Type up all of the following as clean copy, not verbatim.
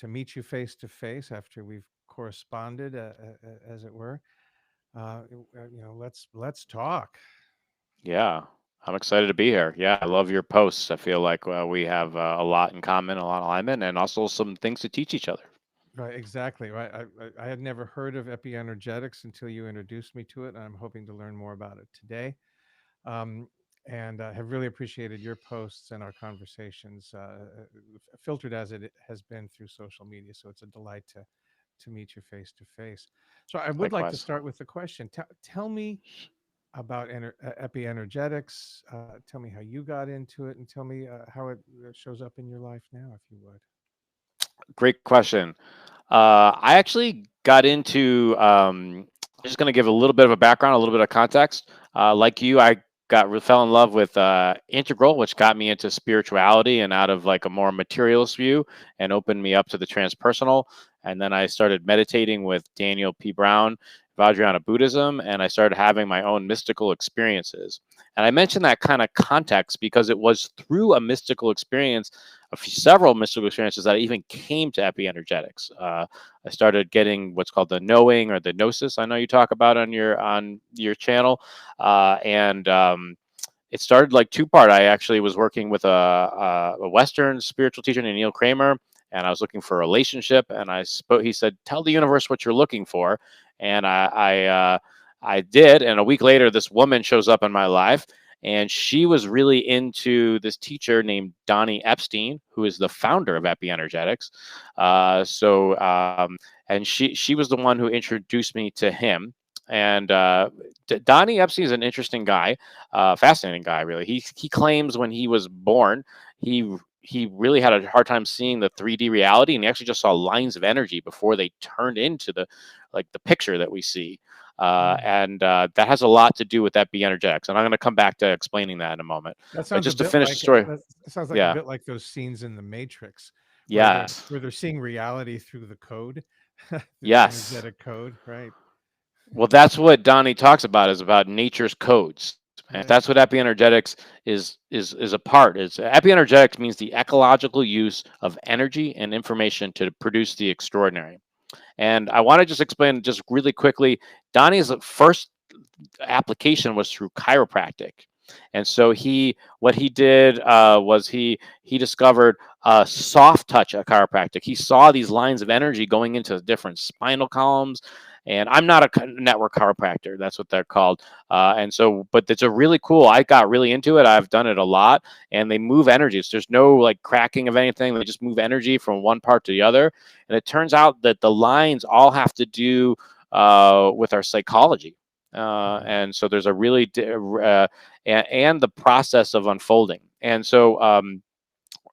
to meet you face to face after we've corresponded, as it were. Let's talk. Yeah, I'm excited to be here. Yeah, I love your posts. I feel like we have a lot in common, a lot of alignment, and also some things to teach each other. Right, exactly. Right. I had never heard of EpiEnergetics until you introduced me to it, and I'm hoping to learn more about it today. Um, and have really appreciated your posts and our conversations, filtered as it has been through social media. So it's a delight to meet you face to face. So I would like to Likewise. start with the question. Tell me about EpiEnergetics. Tell me how you got into it, and tell me how it shows up in your life now, if you would. Great question. I actually got into. I'm just going to give a little bit of a background, a little bit of context. Like you, I fell in love with integral, which got me into spirituality and out of like a more materialist view, and opened me up to the transpersonal. And then I started meditating with Daniel P. Brown, Vajrayana Buddhism, and I started having my own mystical experiences. And I mentioned that kind of context because it was through a mystical experience, several mystical experiences, that I even came to EpiEnergetics. I started getting what's called the knowing or the gnosis. I know you talk about on your channel, and it started like two part. I actually was working with a Western spiritual teacher named Neil Kramer, and I was looking for a relationship. And I spoke. He said, "Tell the universe what you're looking for," and I did. And a week later, this woman shows up in my life. And she was really into this teacher named Donnie Epstein, who is the founder of EpiEnergetics. And she was the one who introduced me to him. And Donnie Epstein is an interesting guy, fascinating guy, really. He claims when he was born, he really had a hard time seeing the 3D reality, and he actually just saw lines of energy before they turned into the picture that we see. And that has a lot to do with EpiEnergetics, and I'm going to come back to explaining that in a moment. That But sounds a just to bit finish the like story, that sounds like a yeah, bit like those scenes in the Matrix yes, where they're seeing reality through the code, the yes. energetic code, right? Well, that's what Donnie talks about, is about nature's codes. And Right. that's what EpiEnergetics is a part. Is EpiEnergetics means the ecological use of energy and information to produce the extraordinary. And I want to just explain just really quickly. Donnie's first application was through chiropractic, and so what he did was he discovered soft touch at chiropractic. He saw these lines of energy going into different spinal columns. And I'm not a network chiropractor. That's what they're called. And so, but it's a really cool. I got really into it. I've done it a lot, and they move energies. There's no like cracking of anything. They just move energy from one part to the other. And it turns out that the lines all have to do with our psychology. Mm. And so there's a really and the process of unfolding. And so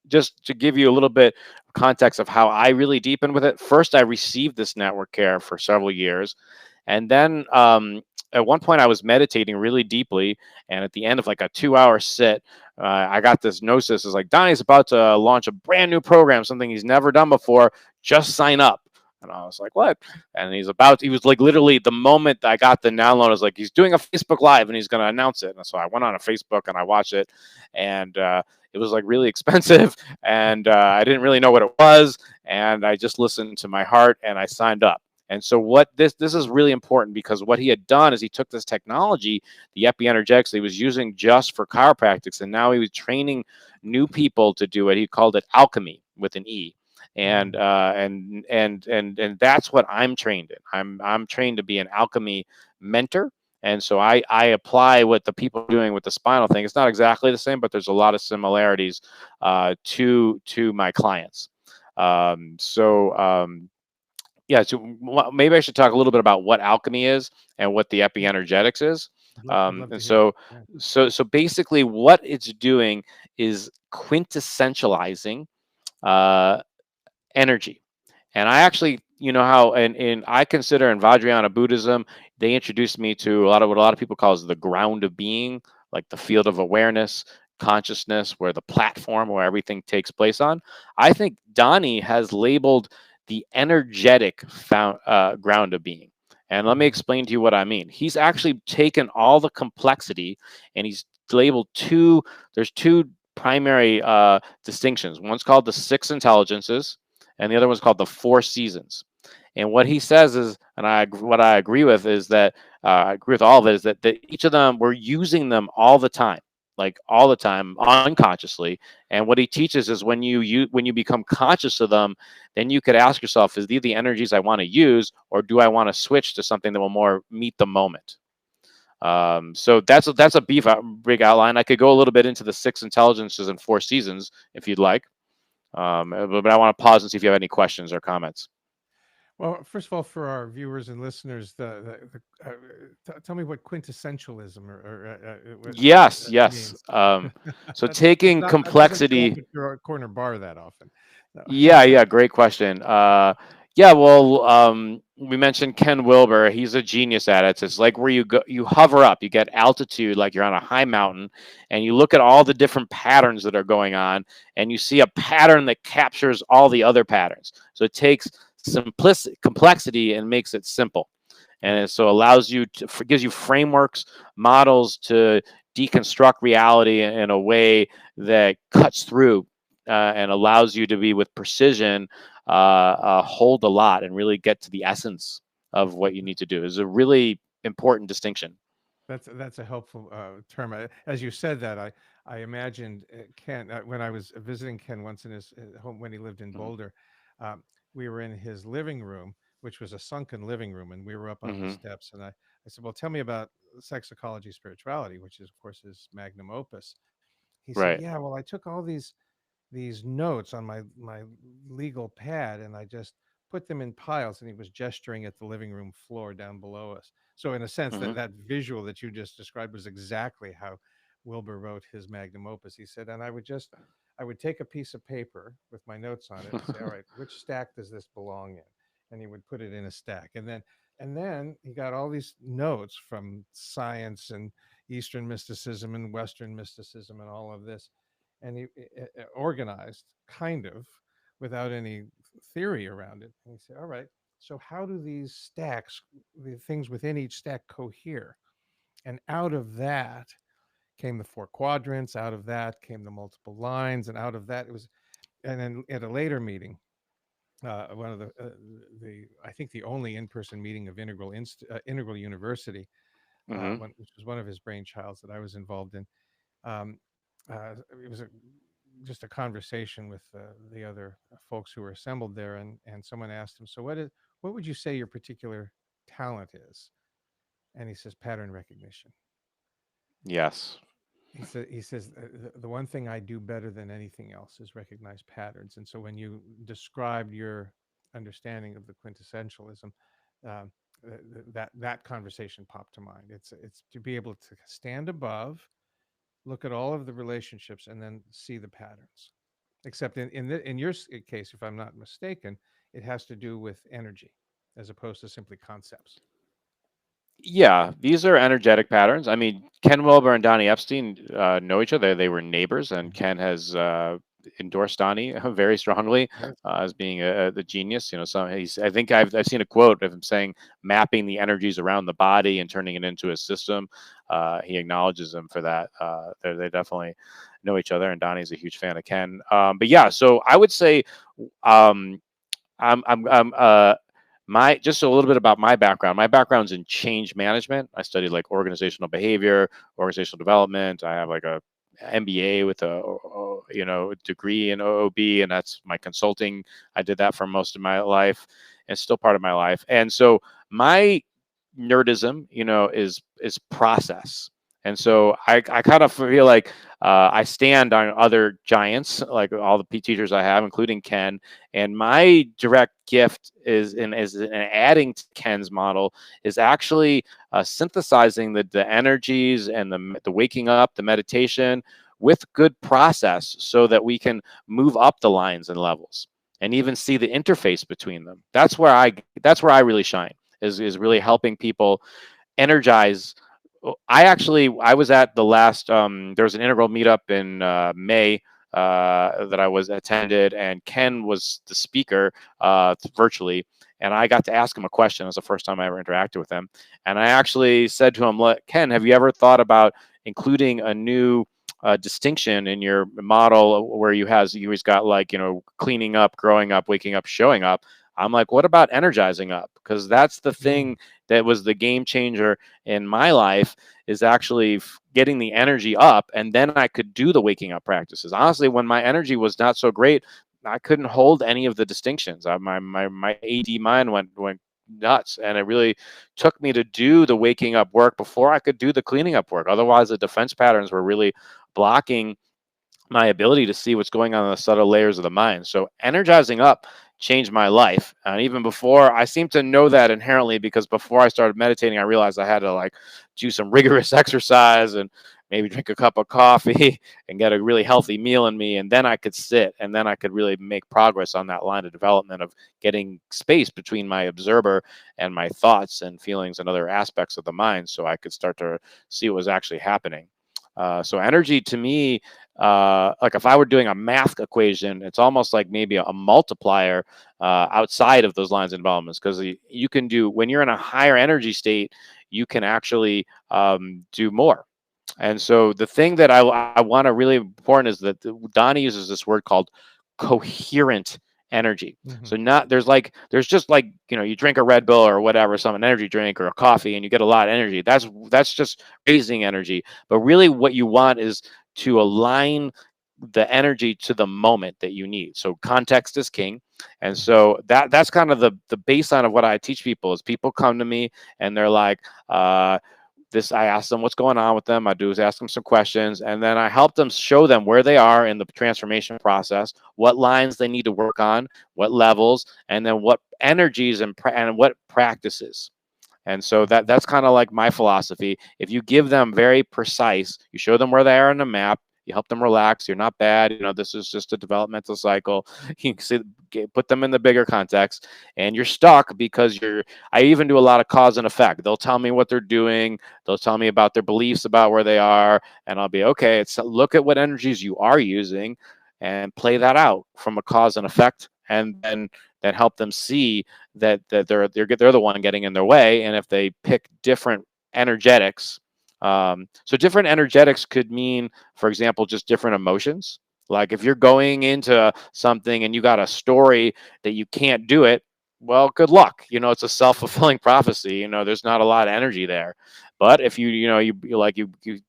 just to give you a little bit of context of how I really deepened with it. First, I received this network care for several years, and then at one point I was meditating really deeply, and at the end of like a 2-hour sit, I got this gnosis. It's like, Donnie's about to launch a brand new program, something he's never done before. Just sign up. And I was like, what? And he was like, literally, the moment I got the download, I was like, he's doing a Facebook Live and he's going to announce it. And so I went on a Facebook and I watched it. And it was like really expensive. And I didn't really know what it was. And I just listened to my heart and I signed up. And so what this is really important, because what he had done is he took this technology, the EpiEnergetics, he was using just for chiropractics, and now he was training new people to do it. He called it alchemy with an E. And Mm. and that's what I'm trained in. I'm trained to be an alchemy mentor. And so I apply what the people are doing with the spinal thing. It's not exactly the same, but there's a lot of similarities to my clients. Yeah, so maybe I should talk a little bit about what alchemy is and what the Yeah, EpiEnergetics is. I'd love And to hear. so, Yeah. so basically, what it's doing is quintessentializing uh, energy. And I actually, you know how, and I consider in Vajrayana Buddhism, they introduced me to a lot of what a lot of people call the ground of being, like the field of awareness, consciousness, where the platform where everything takes place on. I think Donnie has labeled the energetic ground of being. And let me Mm. explain to you what I mean. He's actually taken all the complexity and he's labeled there's two primary distinctions. One's called the six intelligences, and the other one's called the Four Seasons. And what he says is, and what I agree with is that I agree with all of it, is that each of them, we're using them all the time, like all the time, unconsciously. And what he teaches is when you become conscious of them, then you could ask yourself, is these the energies I want to use, or do I want to switch to something that will more meet the moment? So that's a big outline. I could go a little bit into the 6 intelligences and 4 seasons if you'd like, but I want to pause and see if you have any questions or comments. Well, first of all, for our viewers and listeners, tell me what quintessentialism what Yes, that yes. means. So That's taking not that doesn't show up complexity. at your corner bar that often. No. Yeah, yeah, great question. Yeah, well, we mentioned Ken Wilber. He's a genius at it. It's like where you hover up, you get altitude, like you're on a high mountain, and you look at all the different patterns that are going on, and you see a pattern that captures all the other patterns. So it takes complexity and makes it simple, and Right. it so allows you to gives you frameworks, models to deconstruct reality in a way that cuts through and allows you to be with precision, hold a lot, and really get to the essence of what you need to do. Is a really important distinction. That's a helpful term. As you said that, I imagined Ken when I was visiting Ken once in his home when he lived in Hmm. Boulder. Um, we were in his living room, which was a sunken living room, and we were up on the Hmm. steps. And I said, "Well, tell me about sex, ecology, spirituality," which is, of course, his magnum opus. He said, Right. "Yeah, well, I took all these notes on my legal pad and I just put them in piles," and he was gesturing at the living room floor down below us. So in a sense, Hmm. that visual that you just described was exactly how Wilbur wrote his magnum opus. He said, and I would take a piece of paper with my notes on it and say, all right, which stack does this belong in? And he would put it in a stack. And then he got all these notes from science and Eastern mysticism and Western mysticism and all of this, and he organized kind of without any theory around it. And he said, all right, so how do these stacks, the things within each stack, cohere? And out of that came the four quadrants. Out of that came the multiple lines, and out of that it was. And then at a later meeting, one of the I think the only in-person meeting of Integral University, Hmm. which was one of his brainchilds that I was involved in. Um, it was just a conversation with the other folks who were assembled there, and someone asked him, "So what would you say your particular talent is?" And he says, "Pattern recognition." Yes. He says the one thing I do better than anything else is recognize patterns. And so when you described your understanding of the quintessentialism, um, that conversation popped to mind. It's to be able to stand above, look at all of the relationships, and then see the patterns. Except in your case, if I'm not mistaken, it has to do with energy as opposed to simply concepts. Yeah, these are energetic patterns. I mean, Ken Wilber and Donnie Epstein know each other. They were neighbors, and Mhm. Ken has endorsed Donnie very strongly Yes. as being the genius. You know, so I think I've seen a quote of him saying, "Mapping the energies around the body and turning it into a system." He acknowledges them for that. They definitely know each other, and Donnie's a huge fan of Ken. But yeah, so I would say. Um, I'm my just a little bit about my background. My background's in change management. I studied like organizational behavior, organizational development. I have like a MBA with a degree in OOB, and that's my consulting. I did that for most of my life, and still part of my life. And so my nerdism, is process. And so I kind of feel like I stand on other giants, like all the teachers I have, including Ken. And my direct gift is in adding to Ken's model is actually synthesizing the energies and the waking up, the meditation with good process, so that we can move up the lines and levels and even see the interface between them. That's where I really shine, is really Mhm. helping people energize. I was at the last there was an integral meetup in May that I was attended, and Ken was the speaker virtually, and I got to ask him a question. It was the first time I ever interacted with him, and I actually said to him, "Ken, have you ever thought about including a new distinction in your model where you always got like, cleaning up, growing up, waking up, showing up. I'm like, what about energizing up? Because that's the Mm. thing that was the game changer in my life, is actually getting the energy up, and then I could do the waking up practices. Honestly, when my energy was not so great, I couldn't hold any of the distinctions. My AD mind went nuts, and it really took me to do the waking up work before I could do the cleaning up work. Otherwise, the defense patterns were really blocking my ability to see what's going on in the subtle layers of the mind. So energizing up changed my life. And even before, I seem to know that inherently, because before I started meditating, I realized I had to like do some rigorous exercise and maybe drink a cup of coffee and get a really healthy meal in me. And then I could sit, and then I could really make progress on that line of development of getting space between my observer and my thoughts and feelings and other aspects of the mind, so I could start to see what was actually happening. So energy to me, like if I were doing a math equation, it's almost like maybe a multiplier outside of those lines of developments, because you can do, when you're in a higher energy state, you can actually do more. And so the thing that I want to really important is that Donnie uses this word called coherent energy. Hmm. So not there's just like, you drink a Red Bull or whatever, some an energy drink or a coffee, and you get a lot of energy. That's just raising energy. But really what you want is to align the energy to the moment that you need. So context is king. And Hmm. so that's kind of the baseline of what I teach people. Is people come to me and they're like, this, I ask them what's going on with them. I do is ask them some questions, and then I help them, show them where they are in the transformation process, what lines they need to work on, what levels, and then what energies and what practices. And so Hmm. that's kind of like my philosophy. If you give them very precise, you show them where they are on the map, you help them relax. You're not bad. This is just a developmental cycle. You can see, put them in the bigger context, and you're stuck because you're. I even do a lot of cause and effect. They'll tell me what they're doing. They'll tell me about their beliefs about where they are, and I'll be okay. It's look at what energies you are using, and play that out from a cause and effect, and then help them see that they're the one getting in their way. And if they pick different energetics, so different energetics could mean, for example, just different emotions. Like if you're going into something and you got a story that you can't do it, well, good luck. It's a self-fulfilling prophecy. There's not a lot of energy there. But if you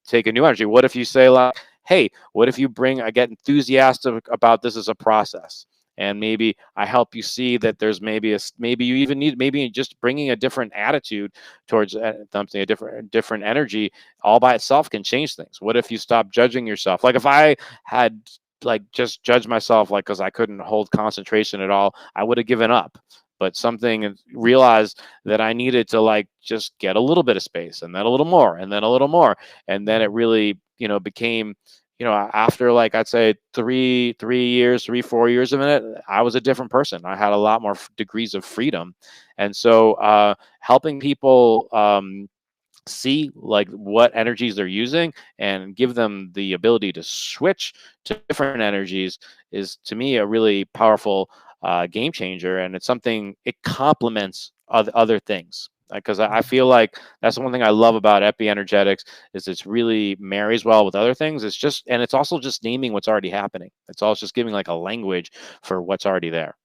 take a new energy, what if you say like, hey, what if you I get enthusiastic about this as a process? And maybe I help you see that there's maybe you even need, maybe just bringing a different attitude towards something, a different energy, all by itself can change things. What if you stop judging yourself? Like if I had like just judged myself, like because I couldn't hold concentration at all, I would have given up. But something realized that I needed to like just get a little bit of space, and then a little more, and then a little more, and then it Hmm. really became, after like I'd say 3 years, 4 years of it, I was a different person. I had a lot more degrees of freedom. And so helping people see like what energies they're using and give them the ability to switch to different energies is, to me, a really powerful game changer. And it's something, it complements other things, because I Hmm. feel like that's the one thing I love about EpiEnergetics, is it's really marries well with other things. It's just, and it's also just naming what's already happening. It's also just giving like a language for what's already there.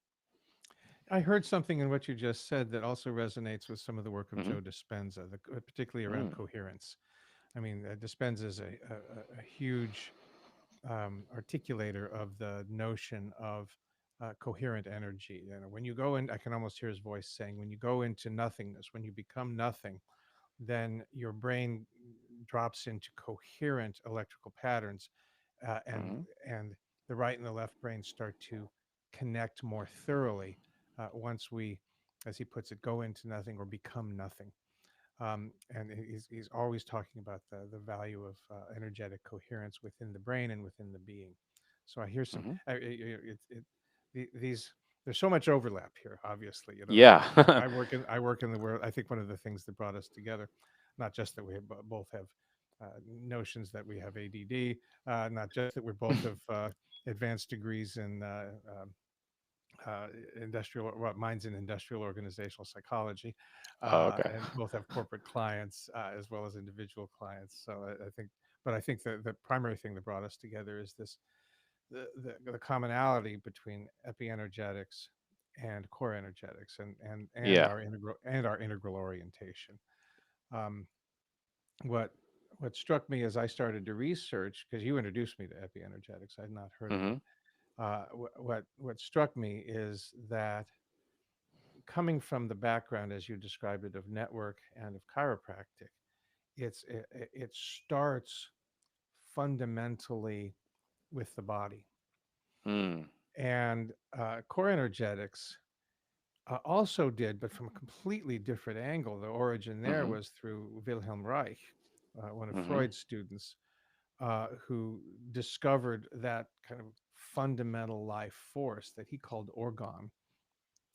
I heard something in what you just said that also resonates with some of the work of Hmm. Joe Dispenza, particularly around Mm. coherence. I mean, Dispenza is a huge articulator of the notion of coherent energy. When you go in, I can almost hear his voice saying, when you go into nothingness, when you become nothing, then your brain drops into coherent electrical patterns, uh, and Hmm. and the right and the left brain start to connect more thoroughly once we, as he puts it, go into nothing or become nothing. And he's always talking about the value of energetic coherence within the brain and within the being. So I hear some Hmm. these, there's so much overlap here. Obviously, Yeah. I work in the world. I think one of the things that brought us together, not just that we have, both have notions that we have ADD, not just that we're both have advanced degrees in uh, industrial, well, mine's in industrial organizational psychology, Oh, okay. and both have corporate clients as well as individual clients. So I think but I think the primary thing that brought us together is this the commonality between epienergetics and core energetics, and Yeah. our integral orientation. Um, what what struck me as I started to research, because you introduced me to epienergetics, I'd not heard of it. Mm-hmm. What struck me is that, coming from the background as you described it of network and of chiropractic, it starts fundamentally with the body, Mm. and core energetics also did, but from a completely different angle. The origin there Mm-hmm. was through Wilhelm Reich, one of Mm-hmm. Freud's students, who discovered that kind of fundamental life force that he called orgon.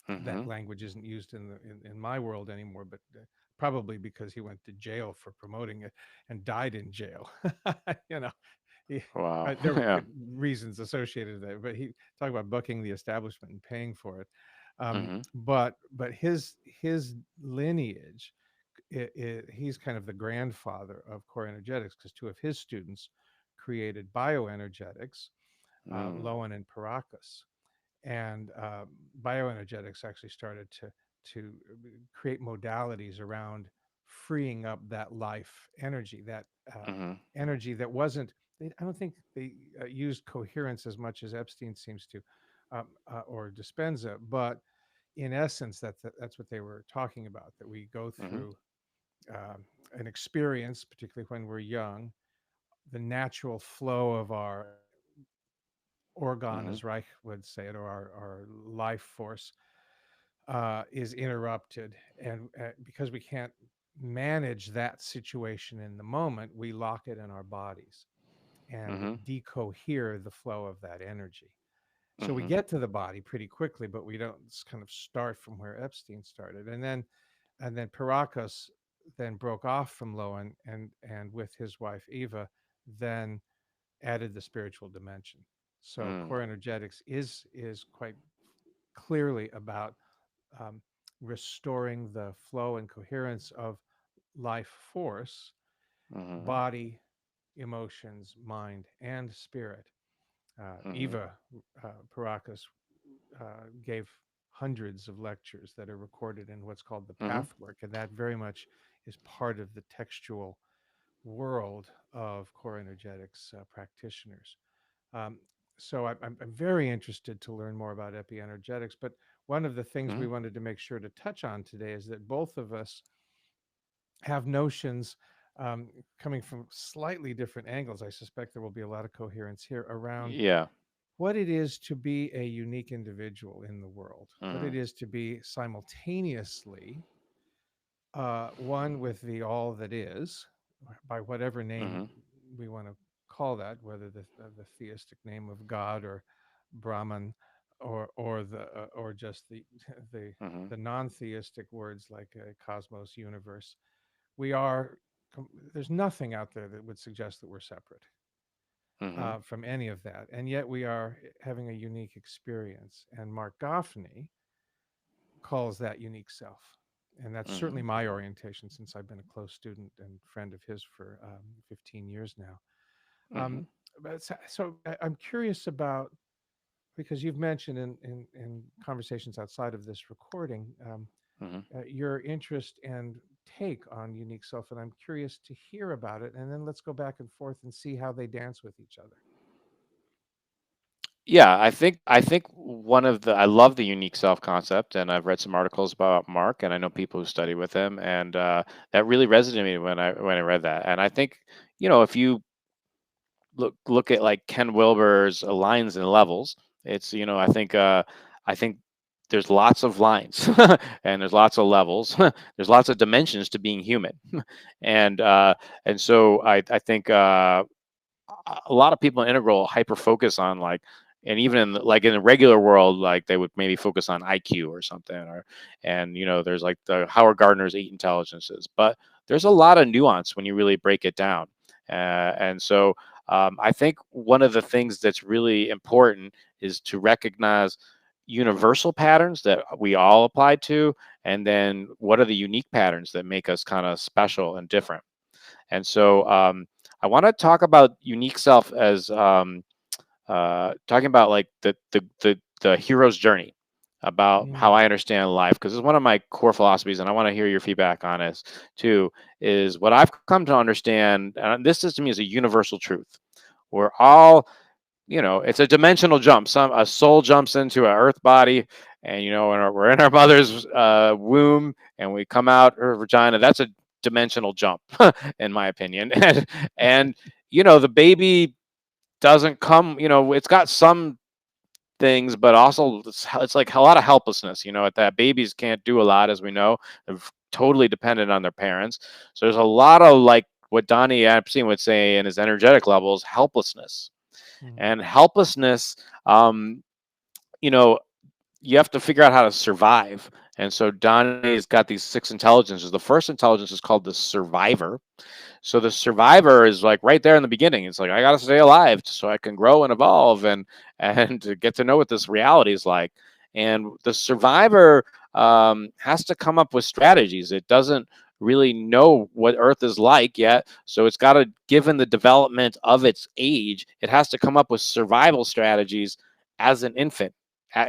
Mm-hmm. That language isn't used in my world anymore, but probably because he went to jail for promoting it and died in jail. you know, he, Wow. there were Yeah. good reasons associated with that, but he talked about bucking the establishment and paying for it. Mm-hmm. But his lineage, he's kind of the grandfather of core energetics, because two of his students created bioenergetics, Mm. Lowen and Paracas, and bioenergetics actually started to create modalities around freeing up that life energy, that Mm-hmm. energy that wasn't. I don't think they used coherence as much as Epstein seems to, or Dispenza, but in essence, that's what they were talking about. That we go Mm-hmm. through an experience, particularly when we're young, the natural flow of our organ, Mm-hmm. as Reich would say it, or our life force, is interrupted. And because we can't manage that situation in the moment, we lock it in our bodies and Mm-hmm. decohere the flow of that energy. So we Mm-hmm. get to the body pretty quickly, but we don't kind of start from where Epstein started. And then Paracas then broke off from Lowen, and with his wife Eva, then added the spiritual dimension. So Mm. core energetics is quite clearly about um, restoring the flow and coherence of life force, Mm-hmm. body, emotions, mind, and spirit. Mm-hmm. Eva Paracas gave hundreds of lectures that are recorded in what's called the Mm-hmm. Pathwork, and that very much is part of the textual world of core energetics practitioners. Um, so I'm very interested to learn more about epienergetics. But one of the things Mm-hmm. we wanted to make sure to touch on today is that both of us have notions, um, coming from slightly different angles. I suspect there will be a lot of coherence here around Yeah. what it is to be a unique individual in the world, what Mm-hmm. it is to be simultaneously one with the all that is, by whatever name Mm-hmm. we want to call that, whether the theistic name of God, or Brahman, or just the Mm-hmm. the non-theistic words like cosmos, universe. We are. There's nothing out there that would suggest that we're separate Mm-hmm. from any of that, and yet we are having a unique experience. And Mark Goffney calls that unique self. And that's Mm-hmm. certainly my orientation, since I've been a close student and friend of his for 15 years now. Mm-hmm. Um, but I'm curious about, because you've mentioned in conversations outside of this recording, Mm-hmm. your interest and take on unique self. And I'm curious to hear about it. And then let's go back and forth and see how they dance with each other. Yeah, I think one of the I love the unique self concept, and I've read some articles about Mark, and I know people who study with him, and that really resonated with me when I read that. And I think, if you look at like Ken Wilber's lines and levels, it's I think there's lots of lines and there's lots of levels, there's lots of dimensions to being human, and so I think a lot of people in integral hyper focus on like, and even in the regular world, like they would maybe focus on IQ or something, or and there's like the Howard Gardner's 8 intelligences, but there's a lot of nuance when you really break it down. And so I think one of the things that's really important is to recognize universal patterns that we all apply to, and then what are the unique patterns that make us kind of special and different. And so I want to talk about unique self as talking about like the hero's journey, about how Mm, I understand life, because it's one of my core philosophies, and I want to hear your feedback on this too. Is what I've come to understand, and this is to me is a universal truth. We're all, it's a dimensional jump. A soul jumps into an earth body, and we're in our mother's womb, and we come out her vagina. That's a dimensional jump, in my opinion. And the baby doesn't come. It's got some things, but also it's like a lot of helplessness. At that babies can't do a lot, as we know. They're totally dependent on their parents. So there's a lot of like what Donnie Epstein would say in his energetic levels, helplessness. mm, And helplessness, um, you know, you have to figure out how to survive. And so Donnie's got these six intelligences. The first intelligence is called the survivor. So the survivor is like right there in the beginning. It's like I got to stay alive so I can grow and evolve and to get to know what this reality is like. And the survivor has to come up with strategies. It doesn't really know what Earth is like yet, so it's got to, given the development of its age, it has to come up with survival strategies as an infant,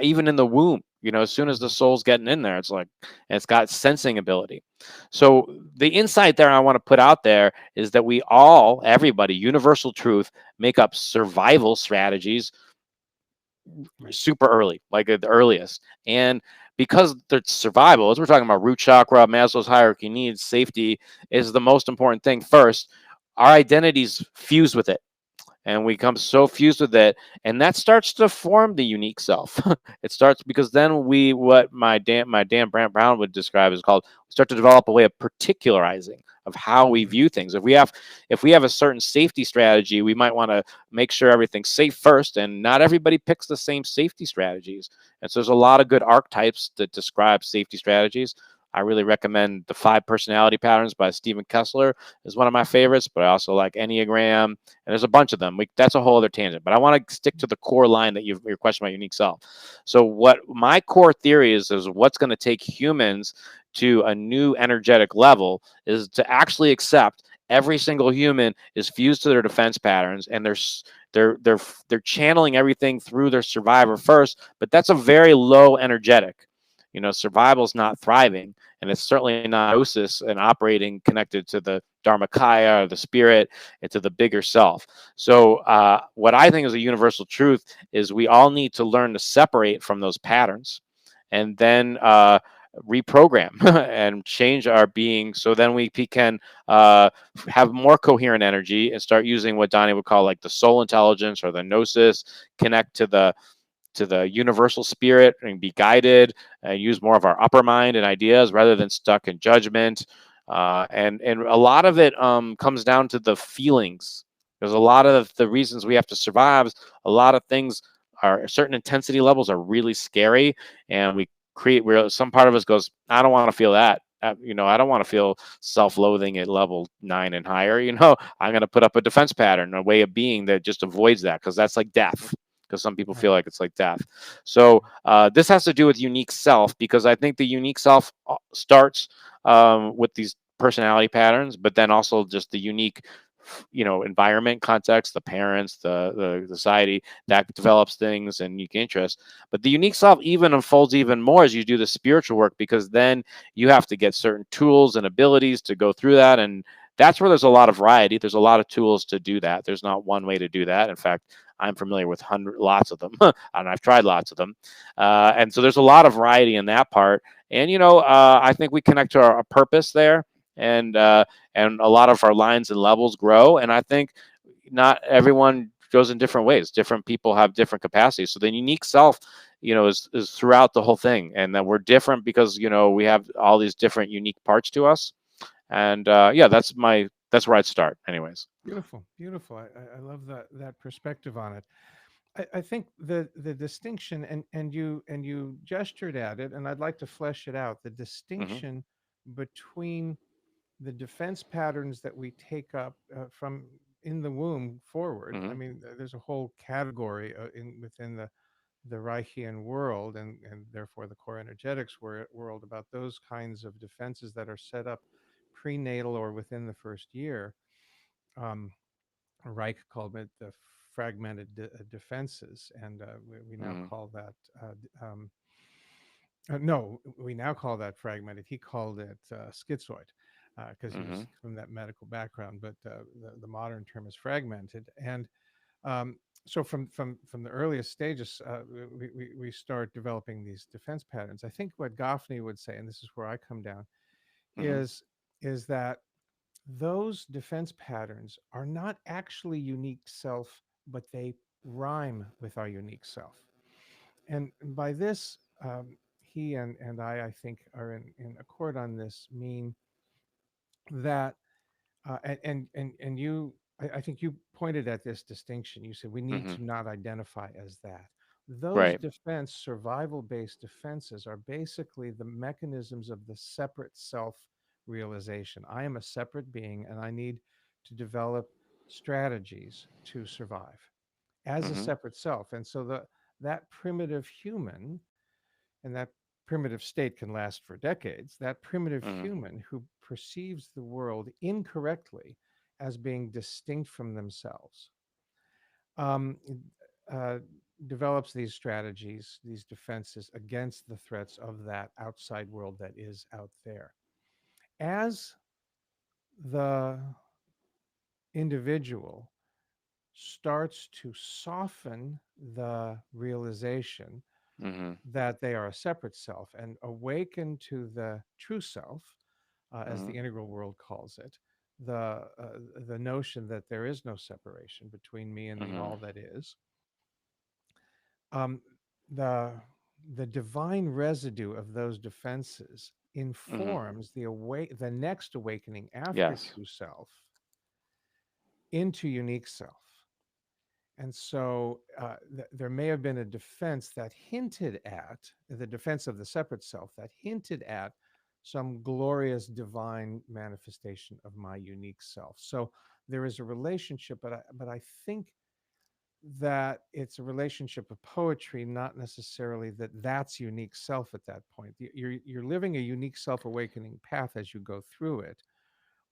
even in the womb. As soon as the mm, soul's getting in there, it's like, and it's got sensing ability. So the insight there I want to put out there is that we all, everybody, universal truth, make up survival strategies right. super early, like at the earliest. And because there's survival, as we're talking about root chakra, Maslow's hierarchy needs, safety is the most important thing first. Our identities fuse with it, and we become so fused with it, and that starts to form the unique self. It starts because then what my Dan Brant Brown would describe is called, we start to develop a way of particularizing of how we Mm, view things. If we have a certain safety strategy, we might want to make sure everything's safe first, and not everybody picks the same safety strategies. And so there's a lot of good archetypes that describe safety strategies. I really recommend The Five Personality Patterns by Stephen Kessler is one of my favorites, but I also like Enneagram, and there's a bunch of them. That's a whole other tangent, but I want to stick to the core line that your question about unique self. So what my core theory is what's going to take humans to a new energetic level is to actually accept every single human is fused to their defense patterns, and they're channeling everything through their survivor first, but that's a very low energetic. Survival is not thriving, and it's certainly not gnosis and operating connected to the dharmakaya or the spirit and to the bigger self. So what I think is a universal truth is we all need to learn to separate from those patterns, and then reprogram and change our being, so then we can have more coherent energy and start using what Donnie would call like the soul intelligence or the gnosis, connect to the universal spirit and be guided, and use more of our upper mind and ideas rather than stuck in judgment. And a lot of it comes down to the feelings. There's a lot of the reasons we have to survive. A lot of things are, certain intensity levels are really scary, and we create where some part of us goes, I don't want to feel that. I don't want to feel self-loathing at level 9 and higher. I'm going to put up a defense pattern, a way of being that just avoids that, because that's like death, because some people feel right. like it's like death. So this has to do with unique self, because I think the unique self starts with these personality patterns, but then also just the unique, environment, context, the parents, the society that develops things and unique interests. But the unique self even unfolds even more as you do the spiritual work, because then you have to get certain tools and abilities to go through that. And that's where there's a lot of variety. There's a lot of tools to do that. There's not one way to do that. In fact, I'm familiar with lots of them, and I've tried lots of them. And so there's a lot of variety in that part. And I think we connect to our purpose there, and and a lot of our lines and levels grow. And I think not everyone goes in different ways. Different people have different capacities. So the unique self, is throughout the whole thing, and that we're different because we have all these different unique parts to us. And yeah, that's where I'd start, anyways. Beautiful, beautiful. I love that perspective on it. I think the distinction, and you gestured at it, and I'd like to flesh it out. The Hmm. distinction between the defense patterns that we take up from in the womb forward. I Hmm. mean, there's a whole category within the Reichian world, and therefore the core energetics world, about those kinds of defenses that are set up prenatal or within the first year. Um, Reich called it the fragmented defenses, and we now Mhm. call that no, we now call that fragmented. He called it schizoid because he was Mhm. from that medical background, but the modern term is fragmented. And um, so from the earliest stages, we start developing these defense patterns. I think what Goffney would say, and this is where I come down, Mhm. is is that those defense patterns are not actually unique self, but they rhyme with our unique self. And by this, he and I think, are in accord on this, mean that and you I think you pointed at this distinction. You said we need Mhm. to not identify as that. Those Right. defense survival based defenses are basically the mechanisms of the separate self realization. I am a separate being and I need to develop strategies to survive as a Mhm. separate self. And so that primitive human, and that primitive state can last for decades, that primitive Mhm. human who perceives the world incorrectly as being distinct from themselves, um, uh, develops these strategies, these defenses against the threats of that outside world that is out there. As the individual starts to soften the realization Mhm. that they are a separate self and awaken to the true self, as the Mhm. integral world calls it, the notion that there is no separation between me and the Mhm. all that is. Um, the the divine residue of those defenses Mhm. informs the next awakening after Yes. true self into unique self. And so there may have been a defense that hinted at the defense of the separate self that hinted at some glorious divine manifestation of my unique self. So there is a relationship, but I think that it's a relationship of poetry, not necessarily that that's unique self at that point. You're living a unique self awakening path as you go through it,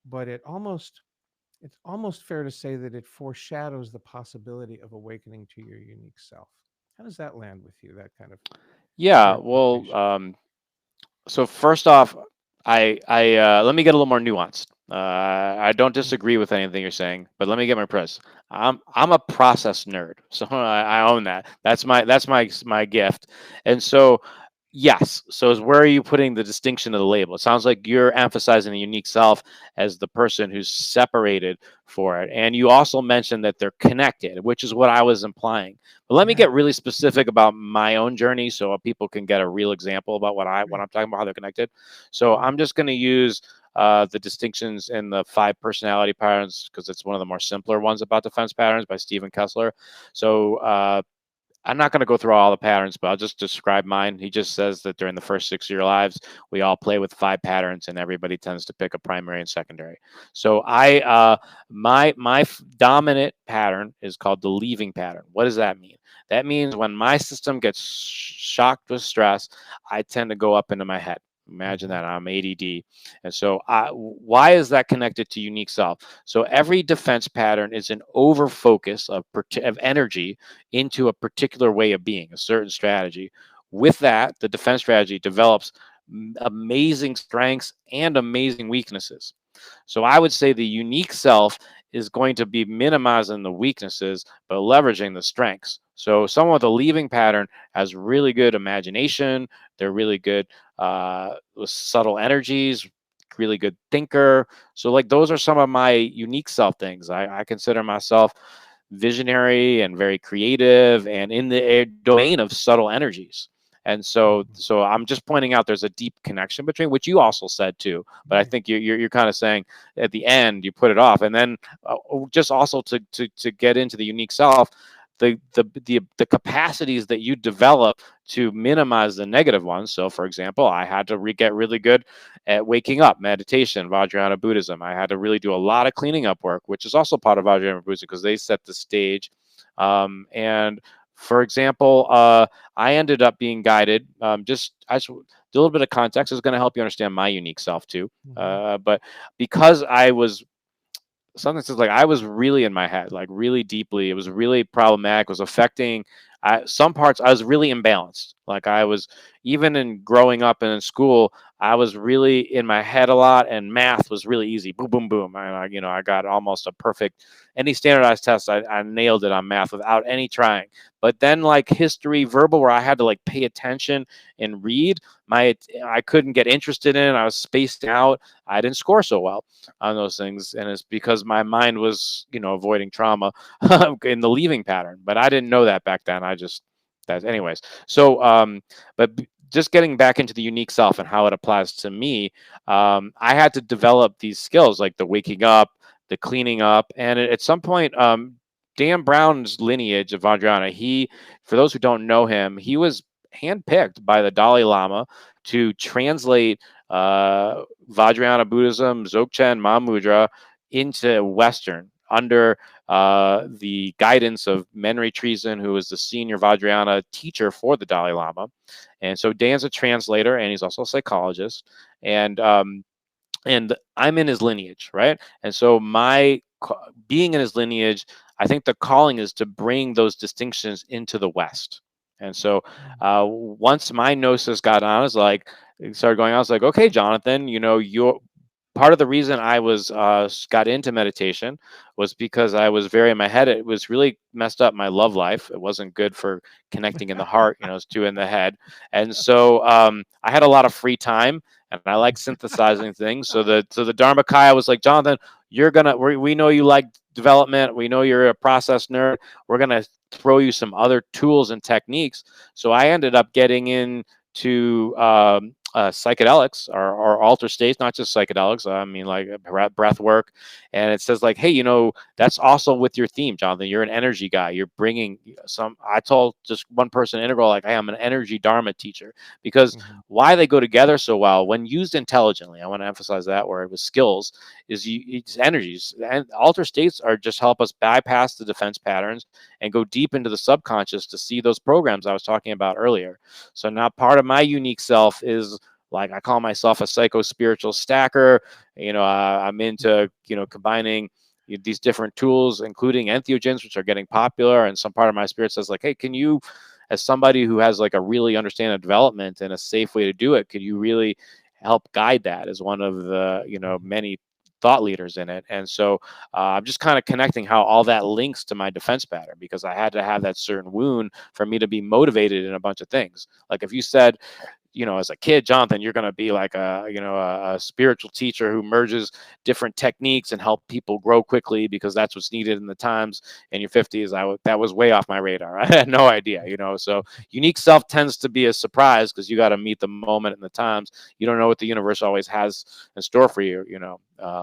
but it's almost fair to say that it foreshadows the possibility of awakening to your unique self. How does that land with you, that kind of Yeah. Well, interpretation? so first off, let me get a little more nuanced. I don't Mm. disagree with anything you're saying, but let me get my press. I'm a process nerd, so I own that. That's my gift, and so yes. So is where are you putting the distinction of the label? It sounds like you're emphasizing the unique self as the person who's separated for it, and you also mentioned that they're connected, which is what I was implying. But let me Yeah, get really specific about my own journey so people can get a real example about what great. I'm talking about, how they're connected. So Yeah. I'm just going to use the distinctions in the 5 personality patterns because it's one of the more simpler ones about defense patterns by Stephen Kessler. So I'm not going to go through all the patterns, but I'll just describe mine. He just says that during the first 6 year lives, we all play with 5 patterns, and everybody tends to pick a primary and secondary. So my dominant pattern is called the leaving pattern. What does that mean? That means when my system gets shocked with stress, I tend to go up into my head. Imagine Hmm. that I'm ADD, and so why is that connected to unique self? So every defense pattern is an over focus of energy into a particular way of being, a certain strategy. With that, the defense strategy develops amazing strengths and amazing weaknesses. So I would say the unique self is going to be minimizing the weaknesses, but leveraging the strengths. So someone with a leaving pattern has really good imagination. They're really good with subtle energies, really good thinker. So like those are some of my unique self things. I consider myself visionary and very creative and in the domain of subtle energies. And so, Hmm. so I'm just pointing out there's a deep connection between which you also said too. But I Right. think you're kind of saying at the end you put it off, and then just also to get into the unique self, the capacities that you develop to minimize the negative ones. So, for example, I had to get really good at waking up, meditation, Vajrayana Buddhism. I had to really do a lot of cleaning up work, which is also part of Vajrayana Buddhism because they set the stage. And for example, I ended up being guided. I just do a little bit of context is going to help you understand my unique self too. Hmm. But because I was something says like I was really in my head, like really deeply. It was really problematic. It was affecting some parts. I was really imbalanced. Like I was even in growing up and in school, I was really in my head a lot, and math was really easy. Boom, boom, boom. I got almost a perfect any standardized test. I nailed it on math without any trying. But then like history, verbal, where I had to like pay attention and read, my I couldn't get interested in it. I was spaced out. I didn't score so well on those things, and it's because my mind was avoiding trauma in the leaving pattern, but I didn't know that back then. I just that Mhm. anyways. So but just getting back into the unique self and how it applies to me, I had to develop these skills like the waking up, the cleaning up, and at some point Dan Brown's lineage of Vajrayana, for those who don't know him, he was handpicked by the Dalai Lama to translate Vajrayana Buddhism, Dzogchen, Mahamudra into Western under the guidance of Menri Treason, who was the senior Vajrayana teacher for the Dalai Lama. And so Dan's a translator, and he's also a psychologist. And I'm in his lineage, right? And so being in his lineage, I think the calling is to bring those distinctions into the West. And so Mm. once my gnosis got on, is like it started going on. I was like, okay, Jonathan, you're part of the reason I was got into meditation was because I was very in my head. It was really messed up my love life. It wasn't good for connecting in the heart. It's too in the head. And so I had a lot of free time, and I like synthesizing things. So the Dharmakaya was like, Jonathan, we know you like development. We know you're a process nerd. We're gonna throw you some other tools and techniques. So I ended up getting into psychedelics or alter states, not just psychedelics. I mean, like breath work. And it says like, hey, that's also with your theme, Jonathan. You're an energy guy. You're bringing some. I told just one person integral, like, I am an energy Dharma teacher, because Mhm. why they go together so well when used intelligently. I want to emphasize that word with skills is it's energies, and alter states are just help us bypass the defense patterns and go deep into the subconscious to see those programs I was talking about earlier. So now part of my unique self is like I call myself a psycho spiritual stacker. I'm into combining these different tools, including entheogens, which are getting popular. And some part of my spirit says like, hey, can you, as somebody who has like a really understand of development and a safe way to do it, could you really help guide that as one of the Mhm. many thought leaders in it? And so I'm just kind of connecting how all that links to my defense pattern, because I had to have that certain wound for me to be motivated in a bunch of things. Like if you said, as a kid, Jonathan, you're going to be like a spiritual teacher who merges different techniques and help people grow quickly because that's what's needed in the times. In your 50s, that was way off my radar. I had no idea, So unique self tends to be a surprise because you got to meet the moment and the times. You don't know what the universe always has in store for you.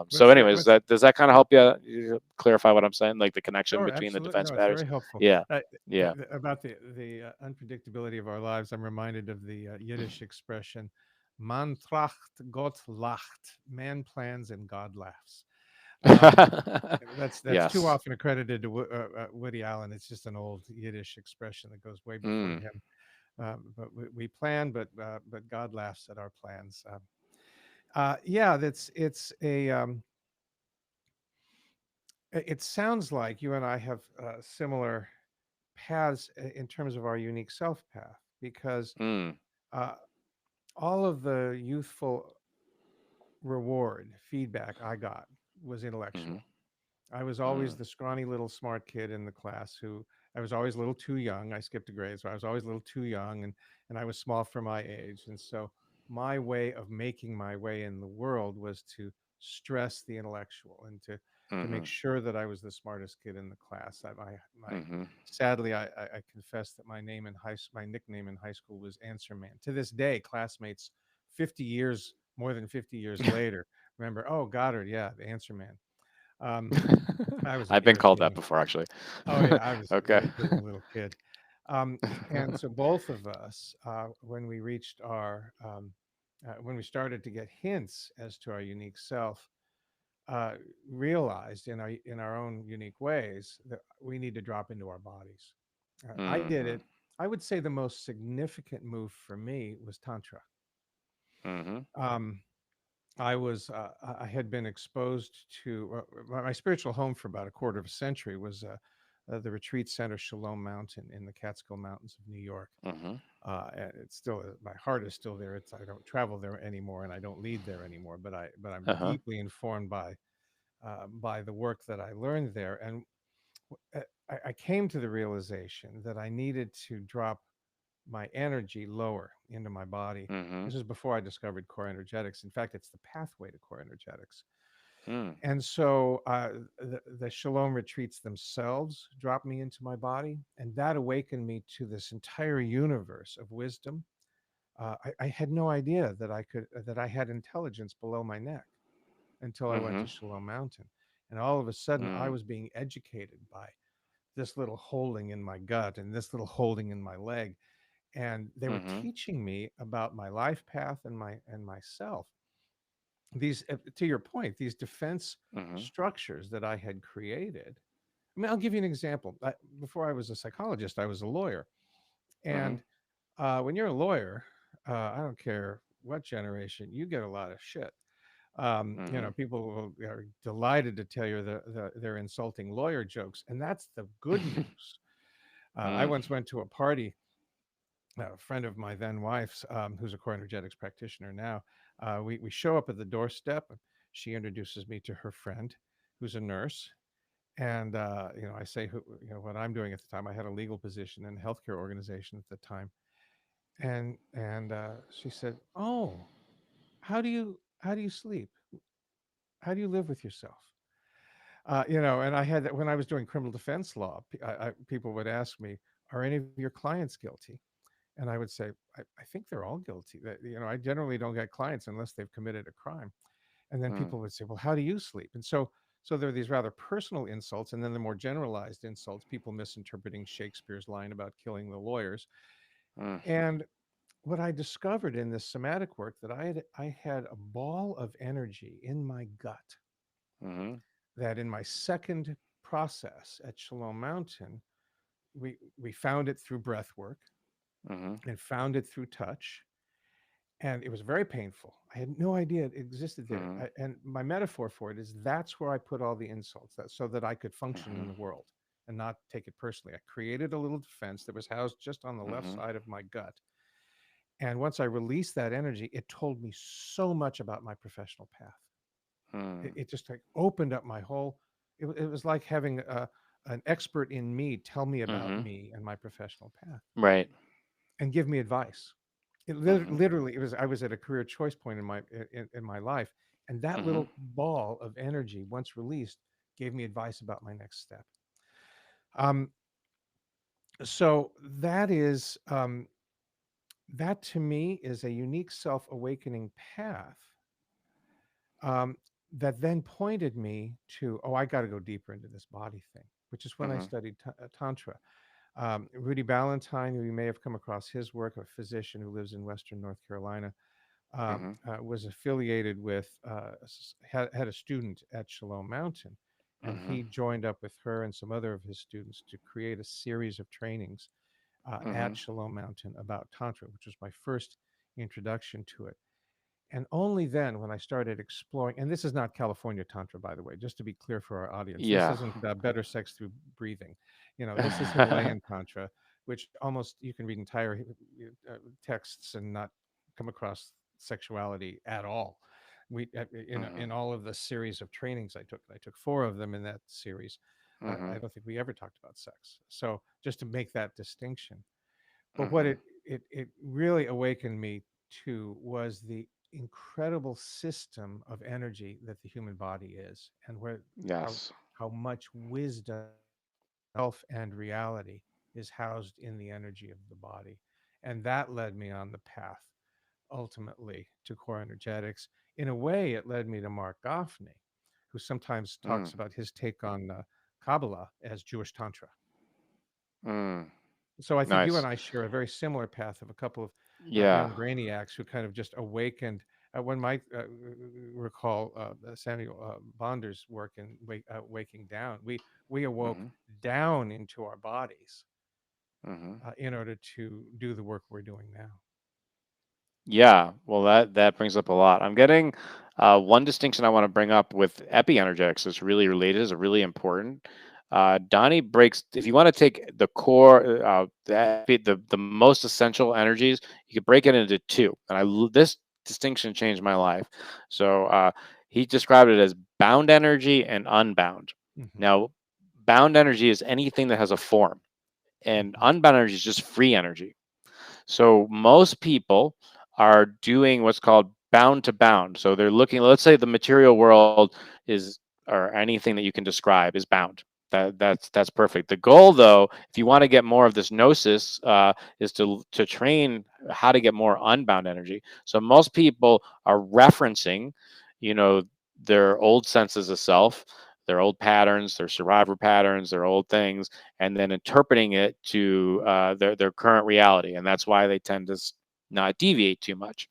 So, What's the anyways, what's does that kind of help you clarify what I'm saying, like the connection Sure, between the absolutely. defense No, it's patterns? very helpful. Yeah, Uh, yeah. about the unpredictability of our lives, I'm reminded of the Yiddish expression "Man tracht, Gott lacht." Man plans and God laughs. Um, that's too Yes. often accredited to Woody Allen. It's just an old Yiddish expression that goes way before Mm, him. But we plan, but God laughs at our plans. Yeah, that's it's a. It sounds like you and I have similar paths in terms of our unique self path, because mm, uh, all of the youthful reward feedback I got was mhm, intellectual. I was always mm, the scrawny little smart kid in the class who I was always a little too young. I skipped a grade, so I was always a little too young, and I was small for my age. And so my way of making my way in the world was to stress the intellectual and to make mhm, sure that I was the smartest kid in the class. My mhm. sadly, I confess that my nickname in high school was Answer Man. To this day, classmates, 50 years, more than 50 years later, remember, oh Goddard, yeah, the Answer Man. Um, I was an I've been called that irritating. before, actually. Oh yeah, I was an Okay. irritating little kid. And so both of us, when we reached when we started to get hints as to our unique self, uh, realized in our own unique ways that we need to drop into our bodies. I did Mhm, it. I would say the most significant move for me was Tantra. mhm, Um, I had been exposed to my spiritual home for about a quarter of a century was the retreat center Shalom Mountain in the Catskill Mountains of New York. Mhm. And it's still my heart is still there. It's I don't travel there anymore and I don't lead there anymore. But I'm Uh-huh. deeply informed by the work that I learned there. And I came to the realization that I needed to drop my energy lower into my body. Mhm. This is before I discovered core energetics. In fact, it's the pathway to core energetics. Mm. And so the Shalom retreats themselves dropped me into my body, and that awakened me to this entire universe of wisdom. I had no idea that I had intelligence below my neck until I went to Mhm. Shalom Mountain, and all of a sudden I Mm. was being educated by this little holding in my gut and this little holding in my leg, and they were Mhm. teaching me about my life path and myself. These, to your point, these defense Mhm. structures that I had created. I mean, I'll give you an example. Before I was a psychologist, I was a lawyer, Mhm. and when you're a lawyer, I don't care what generation, you get a lot of shit. Mhm. Are delighted to tell you their insulting lawyer jokes, and that's the good news. I Mm. once went to a party. A friend of my then wife's, who's a core energetics practitioner now. We show up at the doorstep. She introduces me to her friend, who's a nurse, and I say what I'm doing at the time. I had a legal position in a healthcare organization at the time, and she said, "Oh, how do you sleep? How do you live with yourself?" And I had that when I was doing criminal defense law. People would ask me, "Are any of your clients guilty?" And I would say, I think they're all guilty. I generally don't get clients unless they've committed a crime. And then Mm. people would say, well, how do you sleep? And so there are these rather personal insults, and then the more generalized insults, people misinterpreting Shakespeare's line about killing the lawyers. Mm. And what I discovered in this somatic work that I had a ball of energy in my gut Mhm. that in my second process at Shalom Mountain, we found it through breath work Mhm. and found it through touch, and it was very painful. I had no idea it existed there. Mhm. And my metaphor for it is that's where I put all the insults, so that I could function in Mhm. the world and not take it personally. I created a little defense that was housed just on the left Mhm. side of my gut. And once I released that energy, it told me so much about my professional path. It, Mm. it just like opened up my whole. It was like having an expert in me tell me about Mhm. me and my professional path Right. and give me advice. Mhm. Literally, it was I was at a career choice point in my life, and that Mhm. little ball of energy, once released, gave me advice about my next step. Um, so that to me is a unique self awakening path, um, that then pointed me to, oh, I got to go deeper into this body thing, which is when I Mhm. studied Tantra. Rudy Ballantyne, who you may have come across his work, a physician who lives in Western North Carolina, Mhm. was affiliated with, had a student at Shalom Mountain, and Mhm. he joined up with her and some other of his students to create a series of trainings at Mhm. Shalom Mountain about Tantra, which was my first introduction to it. And only then, when I started exploring, and this is not California Tantra, by the way, just to be clear for our audience, this Yeah. isn't better sex through breathing. This is Himalayan Tantra, which almost you can read entire texts and not come across sexuality at all. In Mhm. all of the series of trainings I took four of them in that series. I Mhm. don't think we ever talked about sex. So just to make that distinction. But what Mhm. it really awakened me to was the incredible system of energy that the human body is, and where how Yes. how much wisdom, self, and reality is housed in the energy of the body. And that led me on the path ultimately to core energetics. In a way, it led me to Mark Goffney, who sometimes Mm. talks about his take on Kabbalah as Jewish Tantra. Mm. So I think you and Nice. I share a very similar path of a couple of Yeah. young brainiacs who kind of just awakened. One might recall Samuel Bonder's work in Waking Down. We awoke Mhm. down into our bodies Mhm. in order to do the work we're doing now. Yeah. Well, that brings up a lot. I'm getting One distinction I want to bring up with EpiEnergetics is really related, is really important. Donnie breaks. If you want to take the core, the most essential energies, you could break it into two. And this distinction changed my life. So he described it as bound energy and unbound. Hmm. Now, bound energy is anything that has a form, and Hmm. unbound energy is just free energy. So most people are doing what's called bound to bound. So they're looking, let's say the material world is, or anything that you can describe is bound. That's perfect. The goal, though, if you want to get more of this gnosis, is to train how to get more unbound energy. So most people are referencing, you know, their old senses of self, their old patterns, their survivor patterns, their old things, and then interpreting it to their current reality, and that's why they tend to not deviate too much.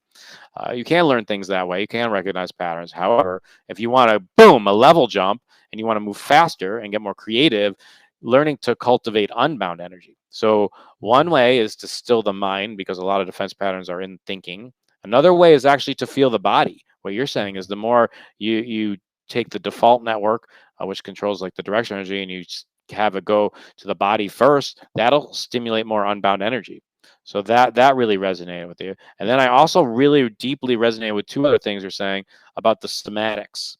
You can learn things that way. You can recognize patterns. However, if you want to boom a level jump and you want to move faster and get more creative, learning to cultivate unbound energy. So one Hmm. way is to still the mind because a lot of defense patterns are in thinking. Another way is actually to feel the body. What you're saying is Hmm. the more you take the default network, which controls like the direction energy, and you have it go to the body first, that'll stimulate more unbound energy. So that really resonated with you. And then I also really deeply resonated with two other things you're saying about the somatics.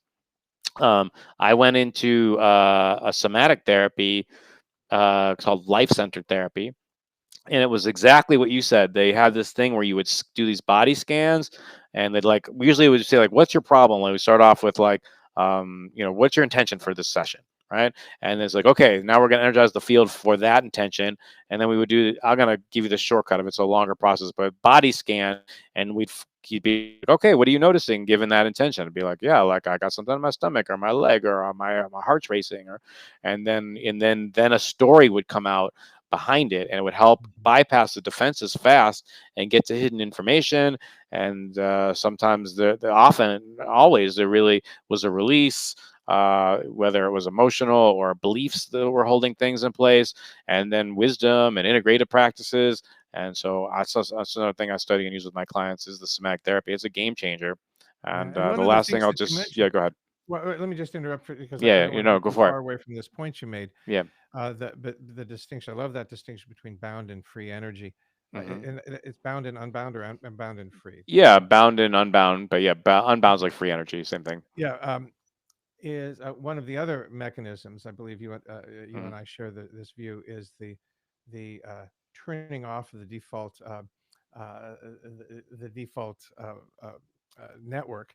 I went into a somatic therapy called life centered therapy, and it was exactly what you said. They had this thing where you would do these body scans, and they'd like usually would say like, "What's your problem?" Like we start off with like, "What's your intention for this session?" Right? And it's like, okay, now we're gonna energize the field for that intention, and then we would do. I'm gonna give you the shortcut if it's a longer process, but body scan, and he'd be like, okay, what are you noticing given that intention? I'd be like, yeah, like I got something in my stomach or my leg or my heart's racing, or and then a story would come out behind it, and it would help Hmm. bypass the defenses fast and get to hidden information. And sometimes often always there really was a release, whether it was emotional or beliefs that were holding things in place, and then wisdom and integrative practices. And so that's another thing I study and use with my clients is the somatic therapy. It's a game changer. Yeah, And and one the of the last thing things I'll that you just, mentioned. yeah, go ahead. Well, let me just interrupt because I Yeah, don't want to go go too for it. far away from this point you made. Yeah. But the distinction, I love that distinction between bound and free energy. Hmm. And it's bound and unbound, or unbound and free. Yeah, bound and unbound, but yeah, unbound's like free energy, same thing. Yeah. Is one of the other mechanisms, I believe you Hmm. and I share this view, is the turning off of the default the default network,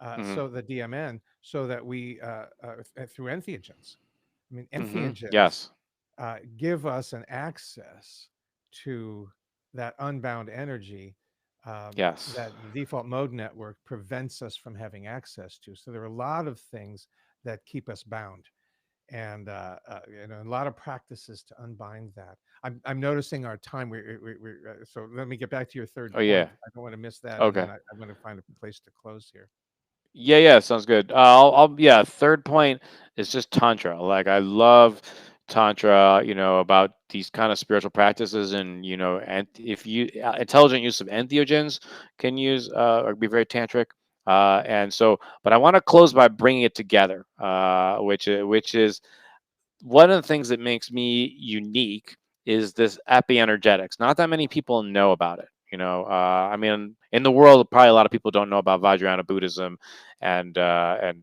Hmm. so the DMN, so that we through entheogens. I mean, Hmm. entheogens Yes. give us an access to that unbound energy Yes. that the default mode network prevents us from having access to. So there are a lot of things that keep us bound, and a lot of practices to unbind that. I'm noticing our time. So let me get back to your third Oh yeah. point. I don't want to miss that, and Okay. then I want to find a place to close here. Yeah, yeah, sounds good. Yeah. Third point is just tantra. Like I love tantra. About these kind of spiritual practices, and and if you intelligent use of entheogens can use or be very tantric. And so, but I want to close by bringing it together, which is one of the things that makes me unique is this EpiEnergetics. Not that many people know about it. I mean, in the world, probably a lot of people don't know about Vajrayana Buddhism and a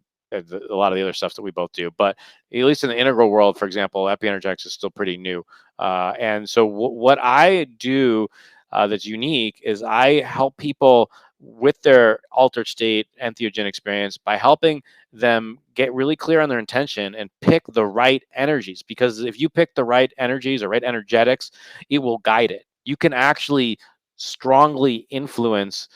lot of the other stuff that we both do. But at least in the integral world, for example, EpiEnergetics is still pretty new. And so, what I do that's unique is I help people with their altered state entheogen experience by helping them get really clear on their intention and pick the right energies. Because if you pick the right energies or right energetics, it will guide it. You can actually strongly influence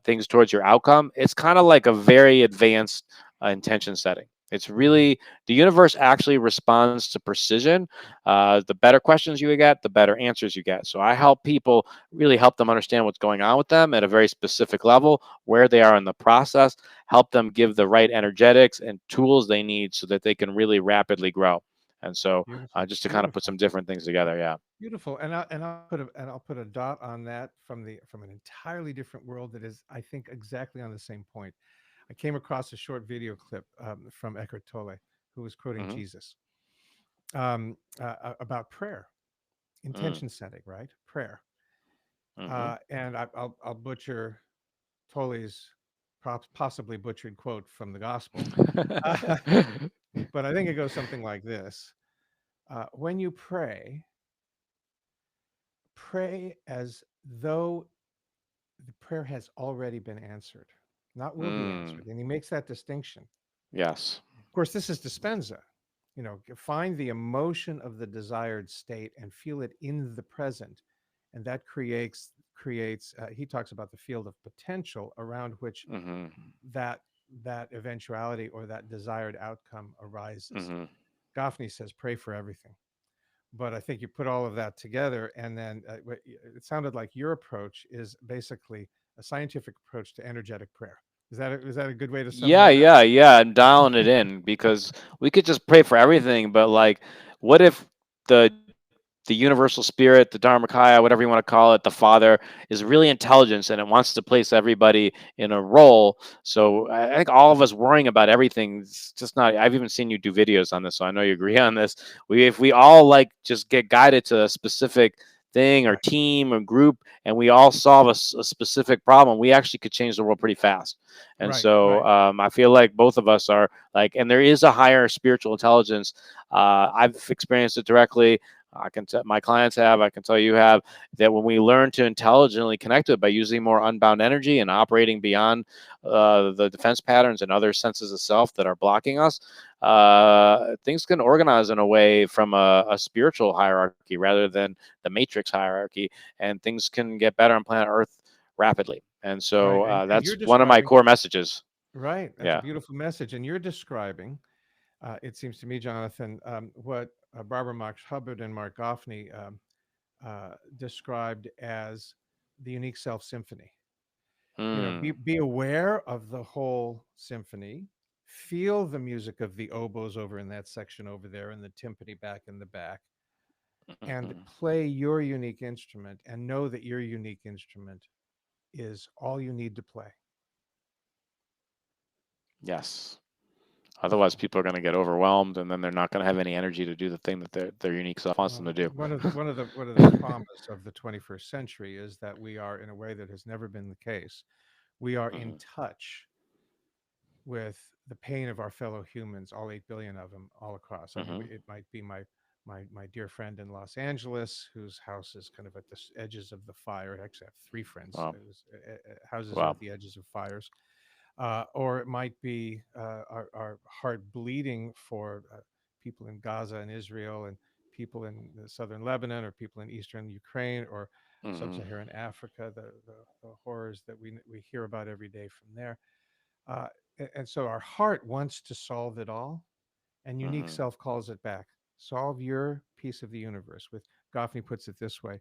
things towards your outcome. It's kind of like a very advanced intention setting. It's Hmm. really the universe actually responds to precision. The better questions you get, the better answers you get. So I help people really help them understand what's going on with them at a very specific level, where they are in the process, help them give the right energetics and tools they need so that they can really rapidly grow. And so, Beautiful, just to kind of put beautiful, some different things together. Yeah. beautiful. I'll put a dot on that from an entirely different world that is, I think, exactly on the same point. I came across a short video clip from Eckhart Tolle, who was quoting Mm-hmm. Jesus about prayer, Mm. intention setting, right? Prayer. Mm-hmm. And I'll butcher Tolle's possibly butchered quote from the gospel. But I think it goes something like this: when you pray, pray as though the prayer has already been answered, not will be Mm. answered. And he makes that distinction. Yes. Of course, this is Dispenza. Find the emotion of the desired state and feel it in the present, and that creates. He talks about the field of potential around which Mm-hmm. that that eventuality or that desired outcome arises. Mm-hmm. Goffney says, "Pray for everything." But I think you put all of that together, and then it sounded like your approach is basically a scientific approach to energetic prayer. Is that a good way to Yeah, summarize that? yeah, yeah. I'm dialing it in because we could just pray for everything, but like, what if the universal spirit, the Dharmakaya, whatever you want to call it, the Father is really intelligence and it wants to place everybody in a role. So I think all of us worrying about everything is just not. I've even seen you do videos on this, so I know you agree on this. If we all like just get guided to a specific thing or Right, team or group and we all solve a specific problem, we actually could change the world pretty fast. And right, so right, I feel like both of us are like, and there is a higher spiritual intelligence. I've experienced it directly. I can tell my clients have, I can tell you have, that when we learn to intelligently connect to it by using more unbound energy and operating beyond the defense patterns and other senses of self that are blocking us, things can organize in a way from a spiritual hierarchy rather than the matrix hierarchy, and things can get better on planet Earth rapidly. And right. so And you're that's one of my describing core messages. right. That's a Yeah. beautiful message, and you're describing. It seems to me, Jonathan, what Barbara Marx Hubbard and Mark Goffney described as the unique self symphony. Be Mm, be aware of the whole symphony. Feel the music of the oboes over in that section over there, and the timpani back in the back, and mhm. play your unique instrument. And know that your unique instrument is all you need to play. Yes. Otherwise, people are going to get overwhelmed, and then they're not going to have any energy to do the thing that their unique self wants them Well, to do. one of the traumas of the 21st century is that we are in a way that has never been the case. We are in Hmm. touch with the pain of our fellow humans, all 8 billion of them, all across. I mean, Hmm. it might be my dear friend in Los Angeles, whose house is kind of at the edges of the fire. I actually have three friends Wow. whose houses are Wow. at the edges of fires. Or it might be our heart bleeding for people in Gaza and Israel, and people in southern Lebanon, or people in eastern Ukraine, or Hmm. sub-Saharan Africa. The horrors that we hear about every day from there. Uh, and so our heart wants to solve it all, and unique Hmm. self calls it back. Solve your piece of the universe. With Goffney puts it this way: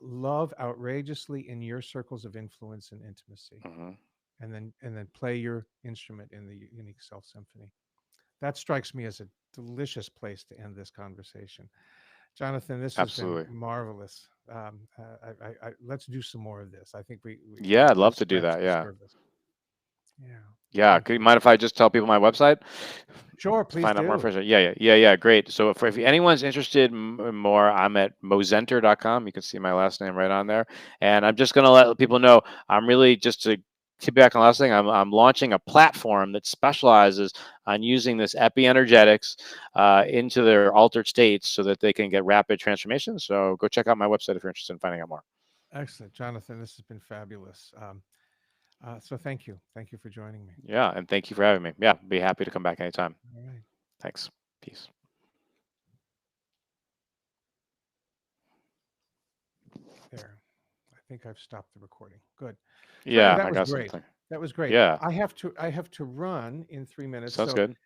love outrageously in your circles of influence and intimacy, Hmm. and then play your instrument in the unique self symphony. That strikes me as a delicious place to end this conversation. Jonathan, this has been Absolutely. marvelous. Let's do some more of this. I think Yeah, I'd we've love to do scratched that. the Yeah. surface. Yeah, Yeah. thank Could you you. mind if I just tell people my website Sure, to please find out more do. information? Yeah, yeah, yeah, yeah. Great. So if anyone's interested more, I'm at Mozenter.com. You can see my last name right on there. And I'm just going to let people know I'm really just to back on the last thing. I'm launching a platform that specializes on using this EpiEnergetics into their altered states so that they can get rapid transformation. So go check out my website if you're interested in finding out more. Excellent, Jonathan. This has been fabulous. So thank you. Thank you for joining me. Yeah, and thank you for having me. Yeah, be happy to come back anytime. All right. Thanks. Peace. There. I think I've stopped the recording. Good. So anyway, Yeah, that I was got great. something. That was great. Yeah, I have to run in 3 minutes. sounds So good.